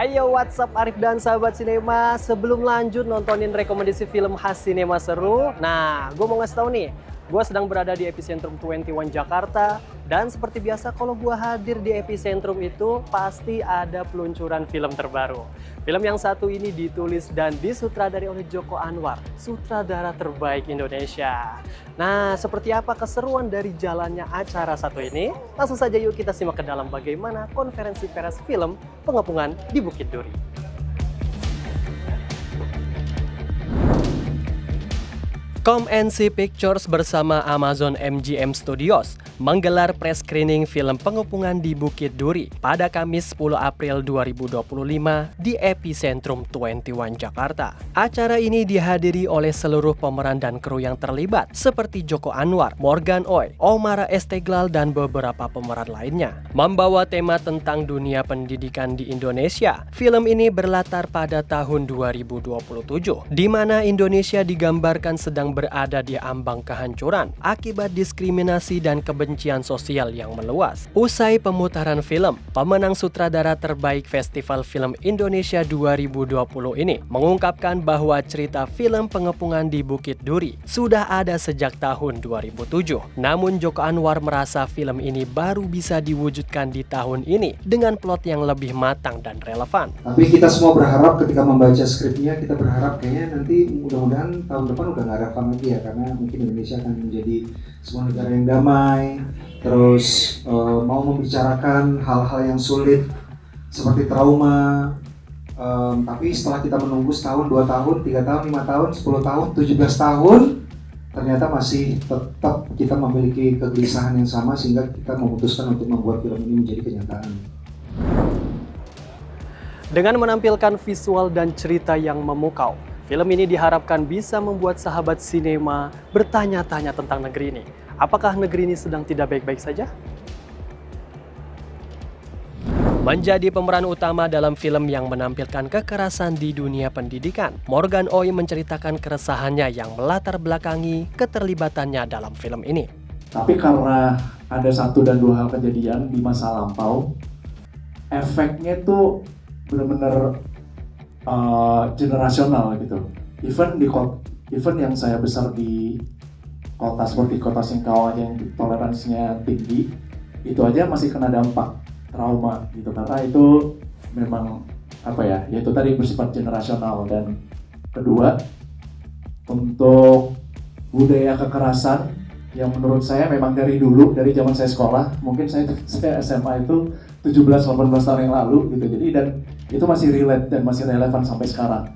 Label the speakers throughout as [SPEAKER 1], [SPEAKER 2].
[SPEAKER 1] Ayo WhatsApp Arif dan sahabat sinema, sebelum lanjut nontonin rekomendasi film khas sinema seru. Nah, gue mau ngasih tahu nih, gue sedang berada di Epicentrum 21 Jakarta. Dan seperti biasa kalau gue hadir di Epicentrum itu pasti ada peluncuran film terbaru. Film yang satu ini ditulis dan disutradari oleh Joko Anwar, sutradara terbaik Indonesia. Nah, seperti apa keseruan dari jalannya acara satu ini? Langsung saja yuk kita simak ke dalam bagaimana konferensi pers film Pengepungan di Bukit Duri. COMNC Pictures bersama Amazon MGM Studios menggelar press screening film Pengepungan di Bukit Duri pada Kamis 10 April 2025 di Epicentrum 21 Jakarta. Acara ini dihadiri oleh seluruh pemeran dan kru yang terlibat seperti Joko Anwar, Morgan Oey, Omara Esteglal, dan beberapa pemeran lainnya. Membawa tema tentang dunia pendidikan di Indonesia, film ini berlatar pada tahun 2027, di mana Indonesia digambarkan sedang berada di ambang kehancuran akibat diskriminasi dan kebencian sosial yang meluas. Usai pemutaran film, pemenang sutradara terbaik Festival Film Indonesia 2020 ini mengungkapkan bahwa cerita film Pengepungan di Bukit Duri sudah ada sejak tahun 2007. Namun Joko Anwar merasa film ini baru bisa diwujudkan di tahun ini dengan plot yang lebih matang dan relevan.
[SPEAKER 2] Tapi kita semua berharap ketika membaca skripnya, kita berharap kayaknya nanti mudah-mudahan tahun depan udah nggak relevan lagi ya, karena mungkin Indonesia akan menjadi sebuah negara yang damai, terus mau membicarakan hal-hal yang sulit seperti trauma. Tapi setelah kita menunggu setahun, 2 tahun, 3 tahun, 5 tahun, 10 tahun, 17 tahun, ternyata masih tetap kita memiliki kegelisahan yang sama sehingga kita memutuskan untuk membuat film ini menjadi kenyataan.
[SPEAKER 1] Dengan menampilkan visual dan cerita yang memukau, film ini diharapkan bisa membuat sahabat sinema bertanya-tanya tentang negeri ini. Apakah negeri ini sedang tidak baik-baik saja? Menjadi pemeran utama dalam film yang menampilkan kekerasan di dunia pendidikan, Morgan Oey menceritakan keresahannya yang melatar belakangi keterlibatannya dalam film ini.
[SPEAKER 3] Tapi karena ada 1 dan 2 hal kejadian di masa lampau, efeknya tuh benar-benar generasional gitu. Even yang saya besar di kota seperti kota Singkawang yang toleransinya tinggi, itu aja masih kena dampak trauma gitu, karena itu memang itu tadi bersifat generasional. Dan kedua, untuk budaya kekerasan yang menurut saya memang dari dulu, dari zaman saya sekolah, mungkin saya SMA itu 17-18 tahun yang lalu gitu, jadi dan itu masih relate dan masih relevan sampai sekarang.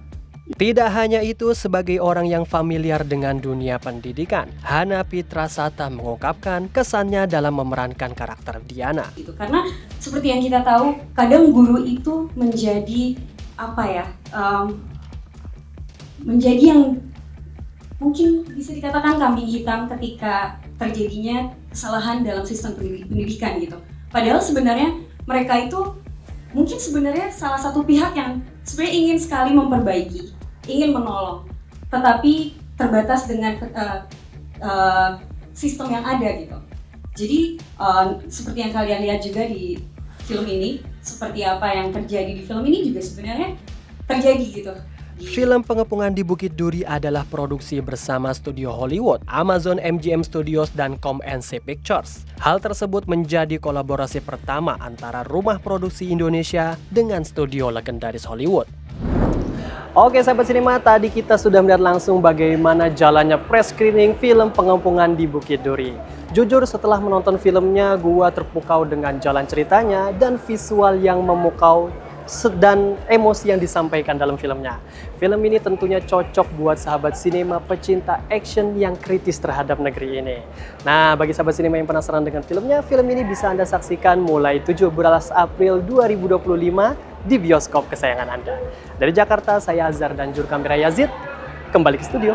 [SPEAKER 1] Tidak hanya itu, sebagai orang yang familiar dengan dunia pendidikan, Hana Pitrasata mengungkapkan kesannya dalam memerankan karakter Diana.
[SPEAKER 4] Karena seperti yang kita tahu, kadang guru itu menjadi menjadi yang mungkin bisa dikatakan kambing hitam ketika terjadinya kesalahan dalam sistem pendidikan gitu. Padahal sebenarnya mereka itu mungkin sebenarnya salah satu pihak yang sebenarnya ingin sekali memperbaiki, ingin menolong, tetapi terbatas dengan sistem yang ada gitu. Jadi seperti yang kalian lihat juga di film ini, seperti apa yang terjadi di film ini juga sebenarnya terjadi gitu.
[SPEAKER 1] Film Pengepungan di Bukit Duri adalah produksi bersama studio Hollywood, Amazon MGM Studios, dan COMNC Pictures. Hal tersebut menjadi kolaborasi pertama antara rumah produksi Indonesia dengan studio legendaris Hollywood. Oke sahabat sinema, tadi kita sudah melihat langsung bagaimana jalannya press screening film Pengepungan di Bukit Duri. Jujur setelah menonton filmnya, gua terpukau dengan jalan ceritanya dan visual yang memukau dan emosi yang disampaikan dalam filmnya. Film ini tentunya cocok buat sahabat sinema pecinta action yang kritis terhadap negeri ini. Nah, bagi sahabat sinema yang penasaran dengan filmnya, film ini bisa Anda saksikan mulai 17 April 2025 di bioskop kesayangan Anda. Dari Jakarta, saya Azhar dan juru kamera Yazid, kembali ke studio.